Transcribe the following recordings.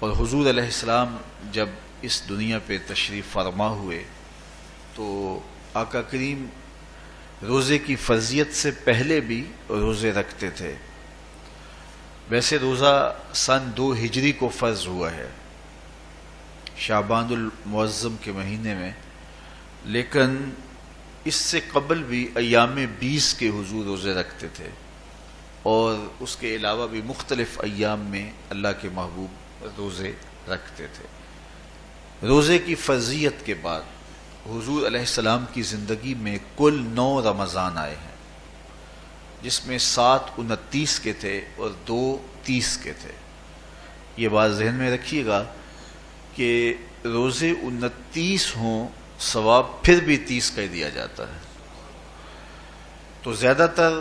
اور حضور علیہ السلام جب اس دنیا پہ تشریف فرما ہوئے تو آقا کریم روزے کی فرضیت سے پہلے بھی روزے رکھتے تھے. ویسے روزہ سن 2 ہجری کو فرض ہوا ہے شعبان المعظم کے مہینے میں، لیکن اس سے قبل بھی ایام 20 کے حضور روزے رکھتے تھے، اور اس کے علاوہ بھی مختلف ایام میں اللہ کے محبوب روزے رکھتے تھے. روزے کی فرضیت کے بعد حضور علیہ السلام کی زندگی میں کل 9 رمضان آئے ہیں، جس میں 7 29 کے تھے اور 2 30 کے تھے. یہ بات ذہن میں رکھیے گا کہ روزے 29 ہوں ثواب پھر بھی 30 کا دیا جاتا ہے. تو زیادہ تر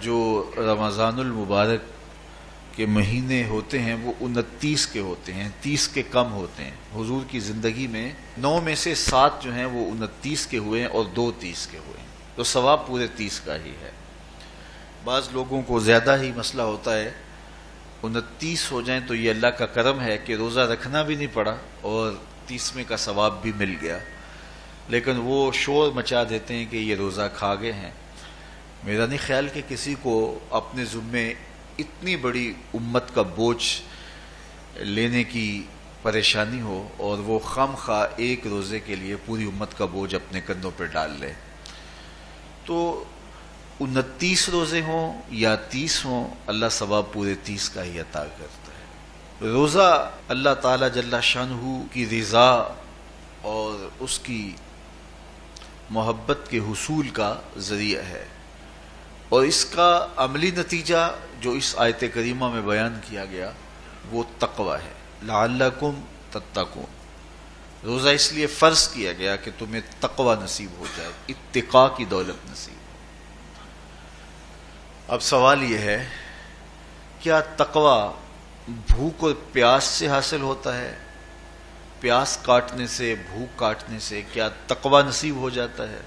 جو رمضان المبارک کے مہینے ہوتے ہیں وہ 29 کے ہوتے ہیں، 30 کے کم ہوتے ہیں. حضور کی زندگی میں 9 میں سے 7 جو ہیں وہ 29 کے ہوئے ہیں اور 2 30 کے ہوئے ہیں، تو ثواب پورے 30 کا ہی ہے. بعض لوگوں کو زیادہ ہی مسئلہ ہوتا ہے 29 ہو جائیں تو یہ اللہ کا کرم ہے کہ روزہ رکھنا بھی نہیں پڑا اور 30ویں کا ثواب بھی مل گیا، لیکن وہ شور مچا دیتے ہیں کہ یہ روزہ کھا گئے ہیں. میرا نہیں خیال کہ کسی کو اپنے ذمے اتنی بڑی امت کا بوجھ لینے کی پریشانی ہو اور وہ خام خواہ ایک روزے کے لیے پوری امت کا بوجھ اپنے کندھوں پہ ڈال لے. تو 29 روزے ہوں یا 30 ہوں، اللہ ثواب پورے 30 کا ہی عطا کرتا ہے. روزہ اللہ تعالی جل شانہ کی رضا اور اس کی محبت کے حصول کا ذریعہ ہے، اور اس کا عملی نتیجہ جو اس آیت کریمہ میں بیان کیا گیا وہ تقوی ہے. لعلکم تتقون، روزہ اس لیے فرض کیا گیا کہ تمہیں تقوی نصیب ہو جائے، اتقاء کی دولت نصیب. اب سوال یہ ہے، کیا تقوی بھوک اور پیاس سے حاصل ہوتا ہے؟ پیاس کاٹنے سے، بھوک کاٹنے سے کیا تقوی نصیب ہو جاتا ہے؟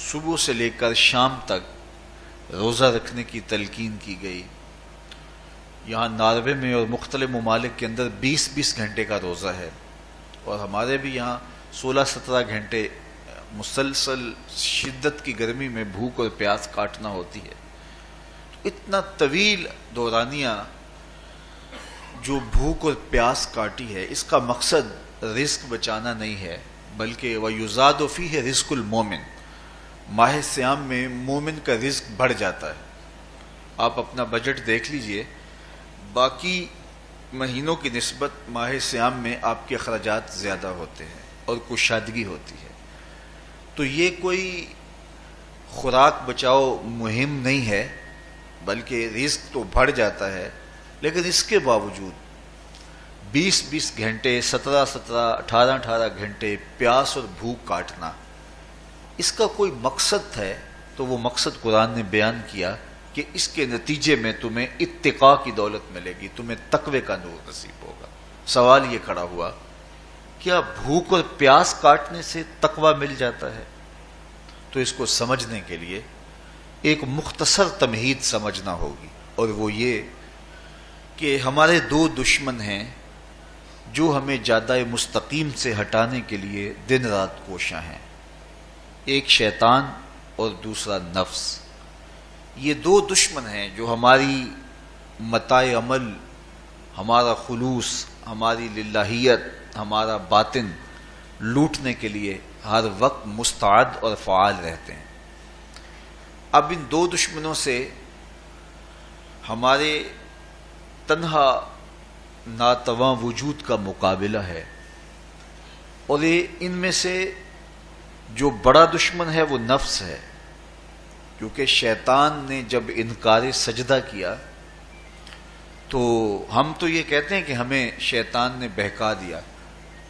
صبح سے لے کر شام تک روزہ رکھنے کی تلقین کی گئی. یہاں ناروے میں اور مختلف ممالک کے اندر 20 گھنٹے کا روزہ ہے، اور ہمارے بھی یہاں 16-17 گھنٹے مسلسل شدت کی گرمی میں بھوک اور پیاس کاٹنا ہوتی ہے. اتنا طویل دورانیہ جو بھوک اور پیاس کاٹی ہے، اس کا مقصد رزق بچانا نہیں ہے، بلکہ وَيُزَادُ فِيهِ رِزْقُ الْمُؤْمِنِ، ماہ سیام میں مومن کا رزق بڑھ جاتا ہے. آپ اپنا بجٹ دیکھ لیجئے، باقی مہینوں کی نسبت ماہ سیام میں آپ کے اخراجات زیادہ ہوتے ہیں اور کشادگی ہوتی ہے. تو یہ کوئی خوراک بچاؤ مہم نہیں ہے، بلکہ رزق تو بڑھ جاتا ہے، لیکن اس کے باوجود 20 گھنٹے، 17 18 گھنٹے پیاس اور بھوک کاٹنا، اس کا کوئی مقصد ہے تو وہ مقصد قرآن نے بیان کیا کہ اس کے نتیجے میں تمہیں اتقاء کی دولت ملے گی، تمہیں تقوی کا نور نصیب ہوگا. سوال یہ کھڑا ہوا، کیا بھوک اور پیاس کاٹنے سے تقوی مل جاتا ہے؟ تو اس کو سمجھنے کے لیے ایک مختصر تمہید سمجھنا ہوگی، اور وہ یہ کہ ہمارے 2 دشمن ہیں جو ہمیں جادہ مستقیم سے ہٹانے کے لیے دن رات کوشاں ہیں. ایک شیطان اور دوسرا نفس. یہ 2 دشمن ہیں جو ہماری متاع عمل، ہمارا خلوص، ہماری للہیت، ہمارا باطن لوٹنے کے لیے ہر وقت مستعد اور فعال رہتے ہیں. اب ان 2 دشمنوں سے ہمارے تنہا ناتواں وجود کا مقابلہ ہے، اور ان میں سے جو بڑا دشمن ہے وہ نفس ہے، کیونکہ شیطان نے جب انکار سجدہ کیا تو ہم تو یہ کہتے ہیں کہ ہمیں شیطان نے بہکا دیا،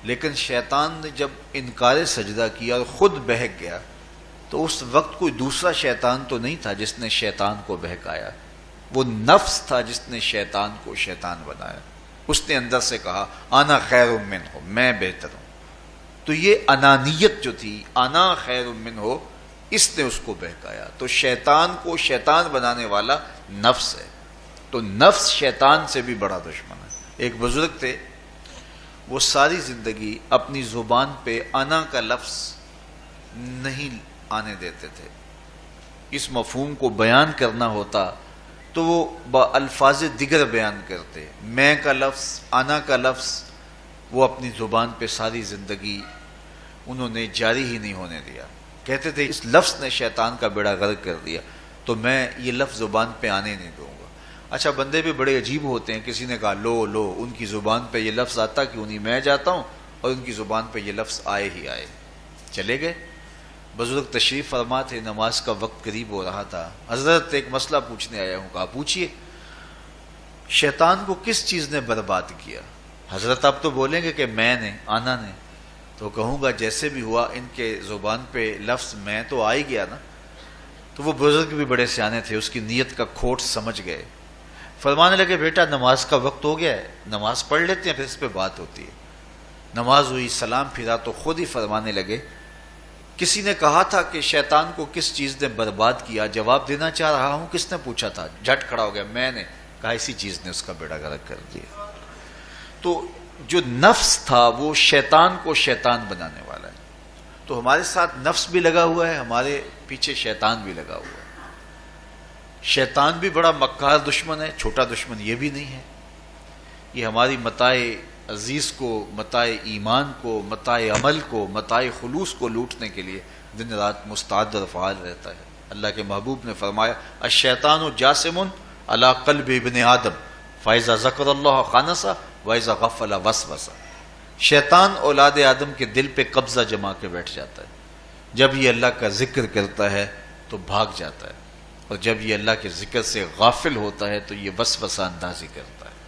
لیکن شیطان نے جب انکار سجدہ کیا اور خود بہک گیا تو اس وقت کوئی دوسرا شیطان تو نہیں تھا جس نے شیطان کو بہکایا، وہ نفس تھا جس نے شیطان کو شیطان بنایا. اس نے اندر سے کہا انا خیر منہ، میں بہتر ہوں. تو یہ انانیت جو تھی، انا خیر منہ، اس نے اس کو بہکایا. تو شیطان کو شیطان بنانے والا نفس ہے، تو نفس شیطان سے بھی بڑا دشمن ہے. ایک بزرگ تھے، وہ ساری زندگی اپنی زبان پہ انا کا لفظ نہیں آنے دیتے تھے. اس مفہوم کو بیان کرنا ہوتا تو وہ با الفاظ دیگر بیان کرتے. میں کا لفظ، انا کا لفظ وہ اپنی زبان پہ ساری زندگی انہوں نے جاری ہی نہیں ہونے دیا. کہتے تھے اس لفظ نے شیطان کا بیڑا غرق کر دیا تو میں یہ لفظ زبان پہ آنے نہیں دوں گا. اچھا، بندے بھی بڑے عجیب ہوتے ہیں. کسی نے کہا لو ان کی زبان پہ یہ لفظ آتا کیوں نہیں، میں جاتا ہوں اور ان کی زبان پہ یہ لفظ آئے ہی آئے. چلے گئے. بزرگ تشریف فرما تھے، نماز کا وقت قریب ہو رہا تھا. حضرت ایک مسئلہ پوچھنے آیا ہوں. کہا پوچھیے. شیطان کو کس چیز نے برباد کیا؟ حضرت آپ تو بولیں گے کہ میں نے، آنا نے. تو کہوں گا جیسے بھی ہوا ان کے زبان پہ لفظ میں تو آ ہی گیا نا. تو وہ بزرگ بھی بڑے سیانے تھے، اس کی نیت کا کھوٹ سمجھ گئے. فرمانے لگے بیٹا نماز کا وقت ہو گیا ہے، نماز پڑھ لیتے ہیں پھر اس پہ بات ہوتی ہے. نماز ہوئی، سلام پھرا تو خود ہی فرمانے لگے کسی نے کہا تھا کہ شیطان کو کس چیز نے برباد کیا، جواب دینا چاہ رہا ہوں. کس نے پوچھا تھا؟ جھٹ کھڑا ہو گیا، میں نے. کہا اسی چیز نے اس کا بیڑا غرق کر دیا. تو جو نفس تھا وہ شیطان کو شیطان بنانے والا ہے. تو ہمارے ساتھ نفس بھی لگا ہوا ہے، ہمارے پیچھے شیطان بھی لگا ہوا ہے. شیطان بھی بڑا مکار دشمن ہے، چھوٹا دشمن یہ بھی نہیں ہے. یہ ہماری متاع عزیز کو، متاع ایمان کو، متاع عمل کو، متاع خلوص کو لوٹنے کے لیے دن رات مستعد اور فعال رہتا ہے. اللہ کے محبوب نے فرمایا الشیطان جاسم علی قلب ابن آدم فاذا ذکر اللہ خانس واذا غفل وسوس. شیطان اولاد آدم کے دل پہ قبضہ جما کے بیٹھ جاتا ہے. جب یہ اللہ کا ذکر کرتا ہے تو بھاگ جاتا ہے، اور جب یہ اللہ کے ذکر سے غافل ہوتا ہے تو یہ وسوسہ اندازی کرتا ہے.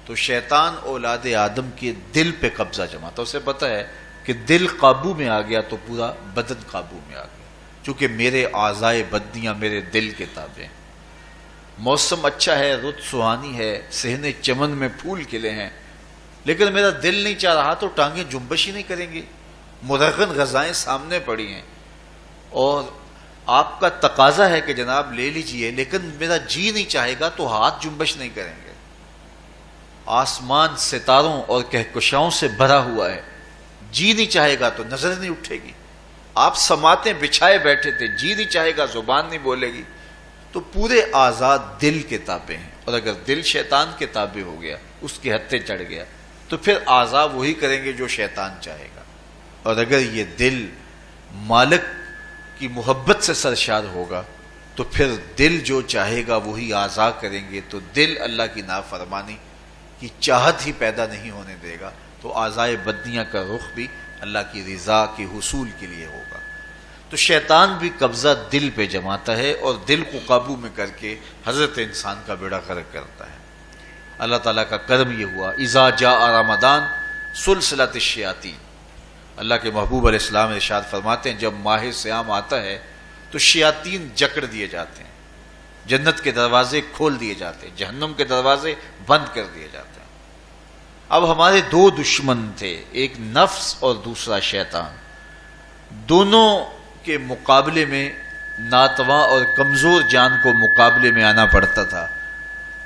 تو شیطان اولاد آدم کے دل پہ قبضہ جماتا. اسے پتہ ہے کہ دل قابو میں آ گیا تو پورا بدن قابو میں آ گیا، چونکہ میرے اعضائے بدنیاں میرے دل کے تابع ہیں. موسم اچھا ہے، رت سہانی ہے، صحن چمن میں پھول کھلے ہیں، لیکن میرا دل نہیں چاہ رہا تو ٹانگیں جنبش ہی نہیں کریں گی. مرغن غذائیں سامنے پڑی ہیں اور آپ کا تقاضا ہے کہ جناب لے لیجئے، لیکن میرا جی نہیں چاہے گا تو ہاتھ جنبش نہیں کریں گے. آسمان ستاروں اور کہکشاؤں سے بھرا ہوا ہے، جی نہیں چاہے گا تو نظر نہیں اٹھے گی. آپ سماعتیں بچھائے بیٹھے تھے، جی نہیں چاہے گا زبان نہیں بولے گی. تو پورے آزاد دل کے تابع ہیں، اور اگر دل شیطان کے تابع ہو گیا، اس کے ہتھے چڑھ گیا، تو پھر اعضاء وہی کریں گے جو شیطان چاہے گا. اور اگر یہ دل مالک کی محبت سے سرشار ہوگا تو پھر دل جو چاہے گا وہی اعضاء کریں گے. تو دل اللہ کی نافرمانی کی چاہت ہی پیدا نہیں ہونے دے گا، تو اعضائے بدنیاں کا رخ بھی اللہ کی رضا کے حصول کے لیے ہوگا. تو شیطان بھی قبضہ دل پہ جماتا ہے اور دل کو قابو میں کر کے حضرت انسان کا بیڑا غرق کرتا ہے. اللہ تعالیٰ کا کرم یہ ہوا اذا جاء رمضان سلسلۃ الشیاطین. اللہ کے محبوب علیہ السلام ارشاد فرماتے ہیں جب ماہ صیام آتا ہے تو شیاطین جکڑ دیے جاتے ہیں، جنت کے دروازے کھول دیے جاتے ہیں، جہنم کے دروازے بند کر دیے جاتے ہیں. اب ہمارے دو دشمن تھے، ایک نفس اور دوسرا شیطان. دونوں کے مقابلے میں ناتواں اور کمزور جان کو مقابلے میں آنا پڑتا تھا.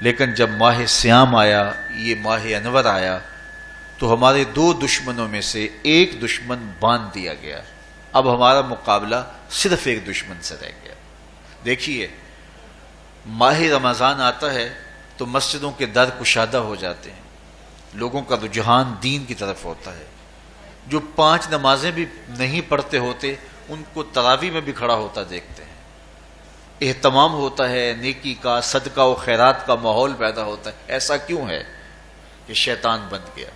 لیکن جب ماہ صیام آیا، یہ ماہ انور آیا، تو ہمارے دو دشمنوں میں سے ایک دشمن باندھ دیا گیا. اب ہمارا مقابلہ صرف ایک دشمن سے رہ گیا. دیکھیے ماہ رمضان آتا ہے تو مسجدوں کے در کشادہ ہو جاتے ہیں، لوگوں کا رجحان دین کی طرف ہوتا ہے. جو 5 نمازیں بھی نہیں پڑھتے ہوتے ان کو تراویح میں بھی کھڑا ہوتا دیکھتے ہیں. اہتمام ہوتا ہے، نیکی کا، صدقہ و خیرات کا ماحول پیدا ہوتا ہے. ایسا کیوں ہے؟ کہ شیطان بند گیا.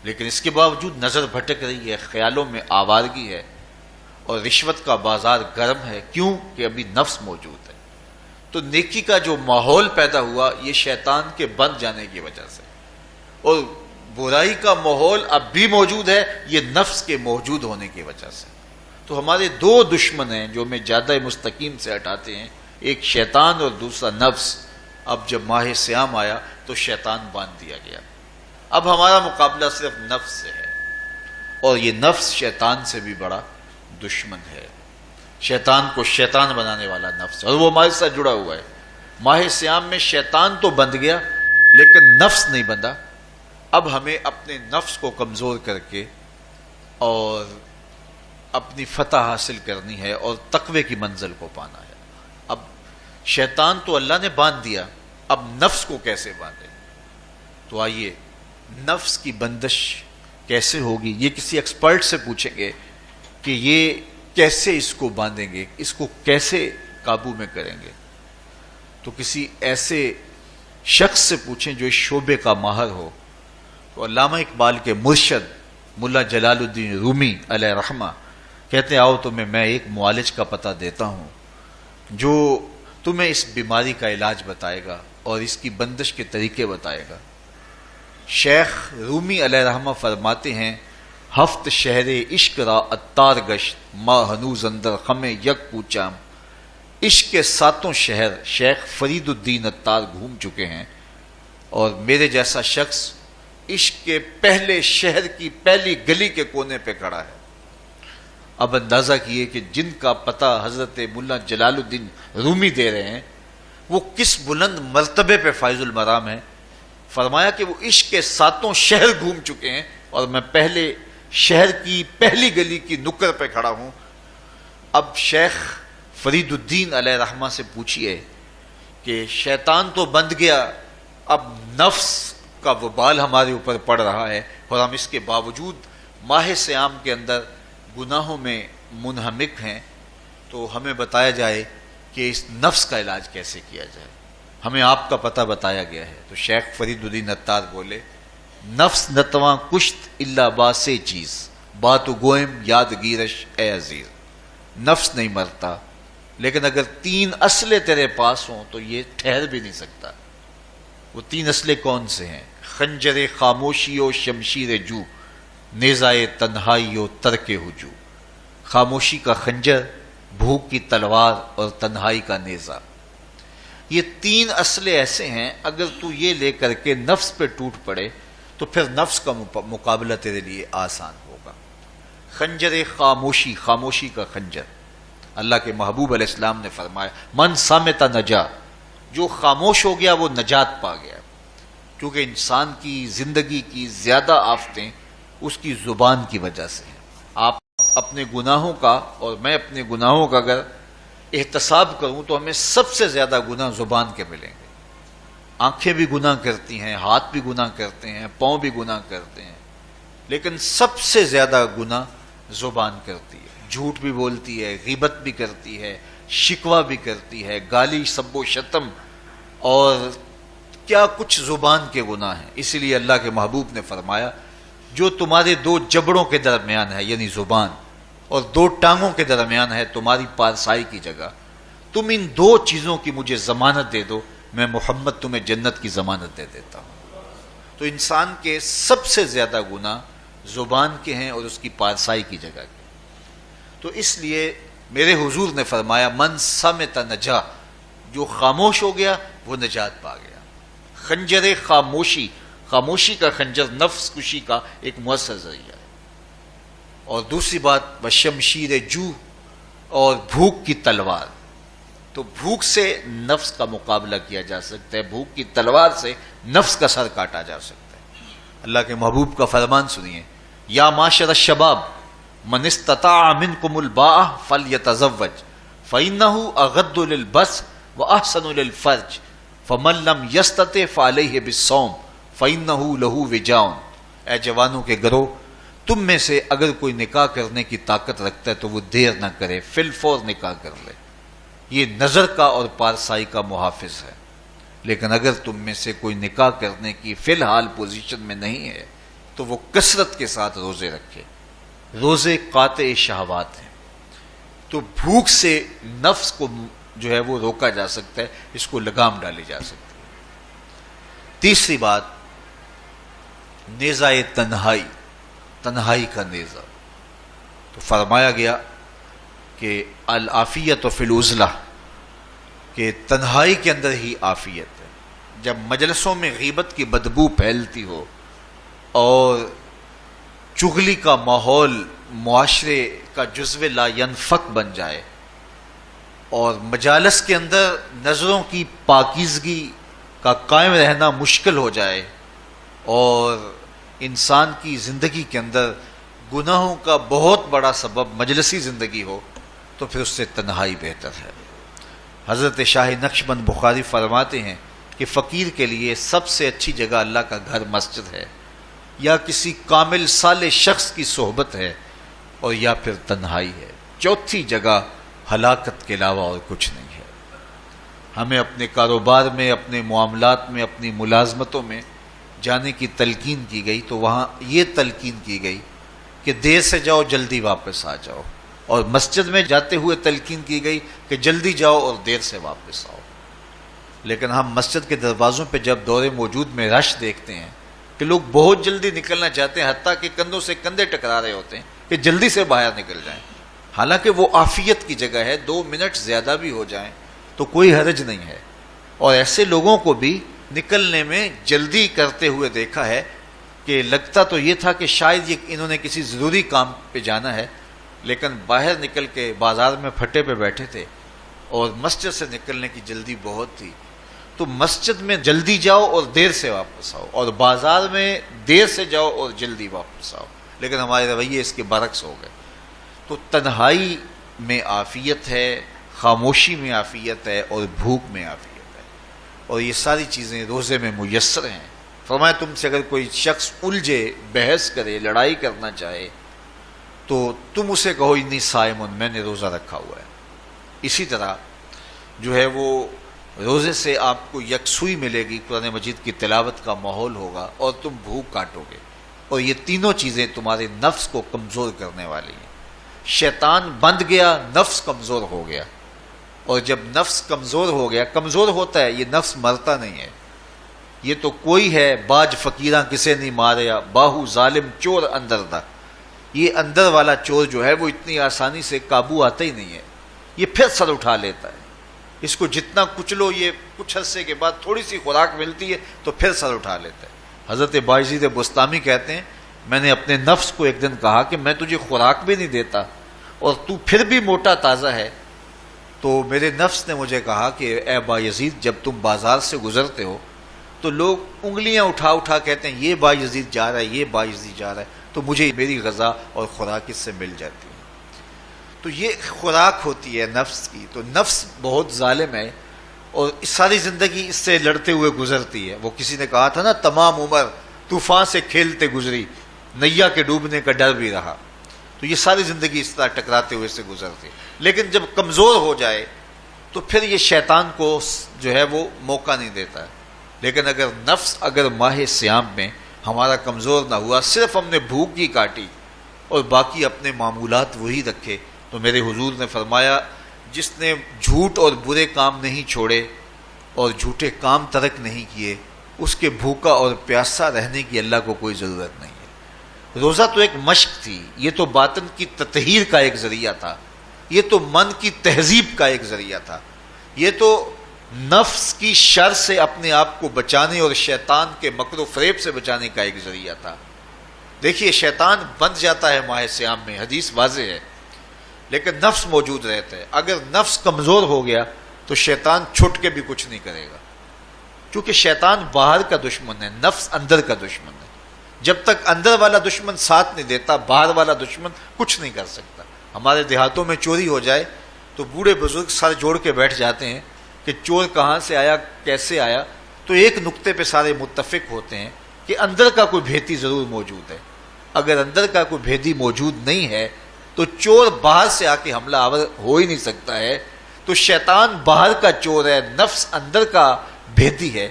لیکن اس کے باوجود نظر بھٹک رہی ہے، خیالوں میں آوارگی ہے، اور رشوت کا بازار گرم ہے. کیوں؟ کہ ابھی نفس موجود ہے. تو نیکی کا جو ماحول پیدا ہوا یہ شیطان کے بند جانے کی وجہ سے، اور برائی کا ماحول اب بھی موجود ہے یہ نفس کے موجود ہونے کی وجہ سے. تو ہمارے دو دشمن ہیں جو ہمیں جادہ مستقیم سے ہٹاتے ہیں، ایک شیطان اور دوسرا نفس. اب جب ماہ صیام آیا تو شیطان باندھ دیا گیا. اب ہمارا مقابلہ صرف نفس سے ہے، اور یہ نفس شیطان سے بھی بڑا دشمن ہے. شیطان کو شیطان بنانے والا نفس، اور وہ ہمارے ساتھ جڑا ہوا ہے. ماہ صیام میں شیطان تو بند گیا لیکن نفس نہیں بندھا. اب ہمیں اپنے نفس کو کمزور کر کے اور اپنی فتح حاصل کرنی ہے اور تقوی کی منزل کو پانا ہے. اب شیطان تو اللہ نے باندھ دیا، اب نفس کو کیسے باندھیں؟ تو آئیے نفس کی بندش کیسے ہوگی یہ کسی ایکسپرٹ سے پوچھیں گے کہ یہ کیسے اس کو باندھیں گے، اس کو کیسے قابو میں کریں گے. تو کسی ایسے شخص سے پوچھیں جو اس شعبے کا ماہر ہو. تو علامہ اقبال کے مرشد ملا جلال الدین رومی علیہ رحمہ کہتے ہیں آؤ تمہیں میں ایک معالج کا پتہ دیتا ہوں جو تمہیں اس بیماری کا علاج بتائے گا اور اس کی بندش کے طریقے بتائے گا. شیخ رومی علیہ رحمہ فرماتے ہیں ہفت شہر عشق را اتار گشت ما ہنوز اندر خم یک پوچام. عشق کے 7 شہر شیخ فرید الدین اتار گھوم چکے ہیں اور میرے جیسا شخص عشق کے پہلے شہر کی پہلی گلی کے کونے پہ کھڑا ہے. اب اندازہ کیے کہ جن کا پتہ حضرت ملا جلال الدین رومی دے رہے ہیں وہ کس بلند مرتبے پہ فائز المرام ہے. فرمایا کہ وہ عشق کے 7 شہر گھوم چکے ہیں اور میں پہلے شہر کی پہلی گلی کی نکر پہ کھڑا ہوں. اب شیخ فرید الدین علیہ رحمہ سے پوچھئے کہ شیطان تو بند گیا، اب نفس کا وبال ہمارے اوپر پڑ رہا ہے اور ہم اس کے باوجود ماہ صیام کے اندر گناہوں میں منہمک ہیں، تو ہمیں بتایا جائے کہ اس نفس کا علاج کیسے کیا جائے. ہمیں آپ کا پتہ بتایا گیا ہے. تو شیخ فرید الدین اتار بولے نفس نتواں کشت الا باسے چیز بات گوئم یاد گیرش اے عزیز. نفس نہیں مرتا لیکن اگر 3 اسلحے تیرے پاس ہوں تو یہ ٹھہر بھی نہیں سکتا. وہ 3 اسلحے کون سے ہیں؟ خنجر خاموشی و شمشیر جو، نیزائے تنہائی و ترک ہجو. خاموشی کا خنجر، بھوک کی تلوار اور تنہائی کا نیزہ. یہ 3 اسلحے ایسے ہیں اگر تو یہ لے کر کے نفس پہ ٹوٹ پڑے تو پھر نفس کا مقابلہ تیرے لیے آسان ہوگا. خنجر خاموشی، خاموشی کا خنجر. اللہ کے محبوب علیہ السلام نے فرمایا من صامت نجا، جو خاموش ہو گیا وہ نجات پا گیا. کیونکہ انسان کی زندگی کی زیادہ آفتیں اس کی زبان کی وجہ سے ہیں. آپ اپنے گناہوں کا اور میں اپنے گناہوں کا اگر احتساب کروں تو ہمیں سب سے زیادہ گناہ زبان کے ملیں گے. آنکھیں بھی گناہ کرتی ہیں، ہاتھ بھی گناہ کرتے ہیں، پاؤں بھی گناہ کرتے ہیں، لیکن سب سے زیادہ گناہ زبان کرتی ہے. جھوٹ بھی بولتی ہے، غیبت بھی کرتی ہے، شکوہ بھی کرتی ہے، گالی سب و شتم اور کیا کچھ زبان کے گناہ ہیں. اسی لیے اللہ کے محبوب نے فرمایا جو تمہارے 2 جبڑوں کے درمیان ہے یعنی زبان اور 2 ٹانگوں کے درمیان ہے تمہاری پارسائی کی جگہ، تم ان 2 چیزوں کی مجھے ضمانت دے دو، میں محمد تمہیں جنت کی ضمانت دے دیتا ہوں. تو انسان کے سب سے زیادہ گناہ زبان کے ہیں اور اس کی پارسائی کی جگہ کے. تو اس لیے میرے حضور نے فرمایا من صامت نجا، جو خاموش ہو گیا وہ نجات پا گیا. خنجر خاموشی، خاموشی کا خنجر نفس کشی کا ایک مؤثر ذریعہ ہے. اور دوسری بات وشمشیر جو، اور بھوک کی تلوار. تو بھوک سے نفس کا مقابلہ کیا جا سکتا ہے، بھوک کی تلوار سے نفس کا سر کاٹا جا سکتا ہے. اللہ کے محبوب کا فرمان سنیے یا معاشر الشباب من استطاع منکم الباء فلیتزوج فإنہ اغض للبصر واحسن للفرج فمن لم یستطع فعلیہ بالصوم فإنہ لہ وجاء. اے جوانوں کے گروہ، تم میں سے اگر کوئی نکاح کرنے کی طاقت رکھتا ہے تو وہ دیر نہ کرے، فی الفور نکاح کر لے. یہ نظر کا اور پارسائی کا محافظ ہے. لیکن اگر تم میں سے کوئی نکاح کرنے کی فی الحال پوزیشن میں نہیں ہے تو وہ کثرت کے ساتھ روزے رکھے. روزے قاطع شہوات ہیں. تو بھوک سے نفس کو جو ہے وہ روکا جا سکتا ہے، اس کو لگام ڈالی جا سکتی ہے. تیسری بات نیزہ تنہائی، تنہائی کا نیزہ. تو فرمایا گیا کہ العافیت فی العزلہ، کہ تنہائی کے اندر ہی عافیت ہے. جب مجلسوں میں غیبت کی بدبو پھیلتی ہو اور چغلی کا ماحول معاشرے کا جزو لا ینفک بن جائے اور مجالس کے اندر نظروں کی پاکیزگی کا قائم رہنا مشکل ہو جائے اور انسان کی زندگی کے اندر گناہوں کا بہت بڑا سبب مجلسی زندگی ہو تو پھر اس سے تنہائی بہتر ہے۔ حضرت شاہ نقشبند بخاری فرماتے ہیں کہ فقیر کے لیے سب سے اچھی جگہ اللہ کا گھر مسجد ہے، یا کسی کامل صالح شخص کی صحبت ہے، اور یا پھر تنہائی ہے۔ چوتھی جگہ ہلاکت کے علاوہ اور کچھ نہیں ہے۔ ہمیں اپنے کاروبار میں، اپنے معاملات میں، اپنی ملازمتوں میں جانے کی تلقین کی گئی تو وہاں یہ تلقین کی گئی کہ دیر سے جاؤ جلدی واپس آ جاؤ، اور مسجد میں جاتے ہوئے تلقین کی گئی کہ جلدی جاؤ اور دیر سے واپس آؤ۔ لیکن ہم مسجد کے دروازوں پہ جب دور موجود میں رش دیکھتے ہیں کہ لوگ بہت جلدی نکلنا چاہتے ہیں، حتیٰ کہ کندھوں سے کندھے ٹکرا رہے ہوتے ہیں کہ جلدی سے باہر نکل جائیں، حالانکہ وہ عافیت کی جگہ ہے، 2 منٹ زیادہ بھی ہو جائیں تو کوئی حرج نہیں ہے۔ اور ایسے لوگوں کو بھی نکلنے میں جلدی کرتے ہوئے دیکھا ہے کہ لگتا تو یہ تھا کہ شاید انہوں نے کسی ضروری کام پہ جانا ہے، لیکن باہر نکل کے بازار میں پھٹے پہ بیٹھے تھے اور مسجد سے نکلنے کی جلدی بہت تھی۔ تو مسجد میں جلدی جاؤ اور دیر سے واپس آؤ، اور بازار میں دیر سے جاؤ اور جلدی واپس آؤ، لیکن ہمارے رویے اس کے برعکس ہو گئے۔ تو تنہائی میں عافیت ہے، خاموشی میں عافیت ہے، اور بھوک میں عافیت ہے، اور یہ ساری چیزیں روزے میں میسر ہیں۔ فرمایا تم سے اگر کوئی شخص الجھے، بحث کرے، لڑائی کرنا چاہے تو تم اسے کہو انی صائمٌ، میں نے روزہ رکھا ہوا ہے۔ اسی طرح جو ہے وہ روزے سے آپ کو یکسوئی ملے گی، قرآن مجید کی تلاوت کا ماحول ہوگا، اور تم بھوک کاٹو گے، اور یہ تینوں چیزیں تمہارے نفس کو کمزور کرنے والی ہیں۔ شیطان بند گیا، نفس کمزور ہو گیا، اور جب نفس کمزور ہو گیا، کمزور ہوتا ہے، یہ نفس مرتا نہیں ہے۔ یہ تو کوئی ہے باج فقیراں کسے نہیں ماریا، باہو ظالم چور اندر دا، یہ اندر والا چور جو ہے وہ اتنی آسانی سے قابو آتا ہی نہیں ہے، یہ پھر سر اٹھا لیتا ہے۔ اس کو جتنا کچلو، یہ کچھ عرصے کے بعد تھوڑی سی خوراک ملتی ہے تو پھر سر اٹھا لیتا ہے۔ حضرت بایزید بستامی کہتے ہیں میں نے اپنے نفس کو ایک دن کہا کہ میں تجھے خوراک بھی نہیں دیتا اور تو پھر بھی موٹا تازہ ہے، تو میرے نفس نے مجھے کہا کہ اے بایزید، جب تم بازار سے گزرتے ہو تو لوگ انگلیاں اٹھا اٹھا کہتے ہیں یہ بایزید جا رہا ہے، یہ بایزید جا رہا ہے، تو مجھے میری غذا اور خوراک اس سے مل جاتی ہے۔ تو یہ خوراک ہوتی ہے نفس کی۔ تو نفس بہت ظالم ہے اور ساری زندگی اس سے لڑتے ہوئے گزرتی ہے۔ وہ کسی نے کہا تھا نا، تمام عمر طوفان سے کھیلتے گزری، نیا کے ڈوبنے کا ڈر بھی رہا۔ تو یہ ساری زندگی اس طرح ٹکراتے ہوئے سے گزرتی ہے، لیکن جب کمزور ہو جائے تو پھر یہ شیطان کو جو ہے وہ موقع نہیں دیتا ہے۔ لیکن اگر نفس اگر ماہ صیام میں ہمارا کمزور نہ ہوا، صرف ہم نے بھوک ہی کاٹی اور باقی اپنے معمولات وہی رکھے، تو میرے حضور نے فرمایا جس نے جھوٹ اور برے کام نہیں چھوڑے اور جھوٹے کام ترک نہیں کیے، اس کے بھوکا اور پیاسا رہنے کی اللہ کو کوئی ضرورت نہیں ہے۔ روزہ تو ایک مشق تھی، یہ تو باطن کی تطہیر کا ایک ذریعہ تھا، یہ تو من کی تہذیب کا ایک ذریعہ تھا، یہ تو نفس کی شر سے اپنے آپ کو بچانے اور شیطان کے مکر و فریب سے بچانے کا ایک ذریعہ تھا۔ دیکھیے شیطان بند جاتا ہے ماہ صیام میں، حدیث واضح ہے، لیکن نفس موجود رہتا ہے۔ اگر نفس کمزور ہو گیا تو شیطان چھٹ کے بھی کچھ نہیں کرے گا، کیونکہ شیطان باہر کا دشمن ہے، نفس اندر کا دشمن ہے۔ جب تک اندر والا دشمن ساتھ نہیں دیتا، باہر والا دشمن کچھ نہیں کر سکتا۔ ہمارے دیہاتوں میں چوری ہو جائے تو بوڑھے بزرگ سر جوڑ کے بیٹھ جاتے ہیں کہ چور کہاں سے آیا، کیسے آیا، تو ایک نقطے پہ سارے متفق ہوتے ہیں کہ اندر کا کوئی بھیتی ضرور موجود ہے۔ اگر اندر کا کوئی بھیتی موجود نہیں ہے تو چور باہر سے آ کے حملہ آور ہو ہی نہیں سکتا ہے۔ تو شیطان باہر کا چور ہے، نفس اندر کا بھیتی ہے،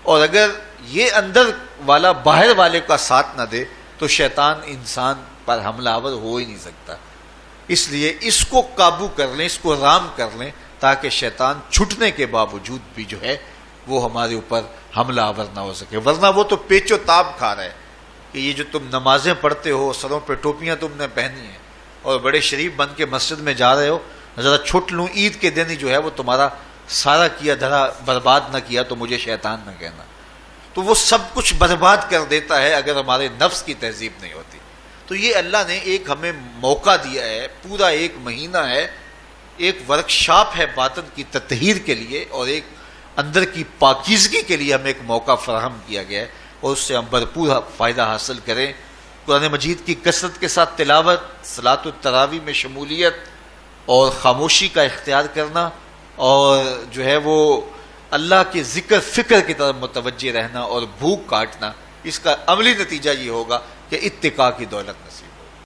اور اگر یہ اندر والا باہر والے کا ساتھ نہ دے تو شیطان انسان پر حملہ آور ہو ہی نہیں سکتا۔ اس لیے اس کو قابو کر لیں، اس کو رام کر لیں، تاکہ شیطان چھٹنے کے باوجود بھی جو ہے وہ ہمارے اوپر حملہ آور نہ ہو سکے۔ ورنہ وہ تو پیچ و تاب کھا رہا ہے کہ یہ جو تم نمازیں پڑھتے ہو، سروں پہ ٹوپیاں تم نے پہنی ہیں اور بڑے شریف بن کے مسجد میں جا رہے ہو، ذرا چھٹ لوں، عید کے دن ہی جو ہے وہ تمہارا سارا کیا دھرا برباد نہ کیا تو مجھے شیطان نہ کہنا۔ تو وہ سب کچھ برباد کر دیتا ہے اگر ہمارے نفس کی تہذیب نہیں ہوتی۔ تو یہ اللہ نے ایک ہمیں موقع دیا ہے، پورا 1 مہینہ ہے، ایک ورکشاپ ہے باطن کی تطہیر کے لیے، اور ایک اندر کی پاکیزگی کے لیے ہمیں ایک موقع فراہم کیا گیا ہے اور اس سے ہم بھرپور فائدہ حاصل کریں. قرآن مجید کی کثرت کے ساتھ تلاوت، صلاۃ التراویح میں شمولیت اور خاموشی کا اختیار کرنا، اور جو ہے وہ اللہ کے ذکر فکر کی طرف متوجہ رہنا اور بھوک کاٹنا، اس کا عملی نتیجہ یہ ہوگا کہ اتقاء کی دولت نصیب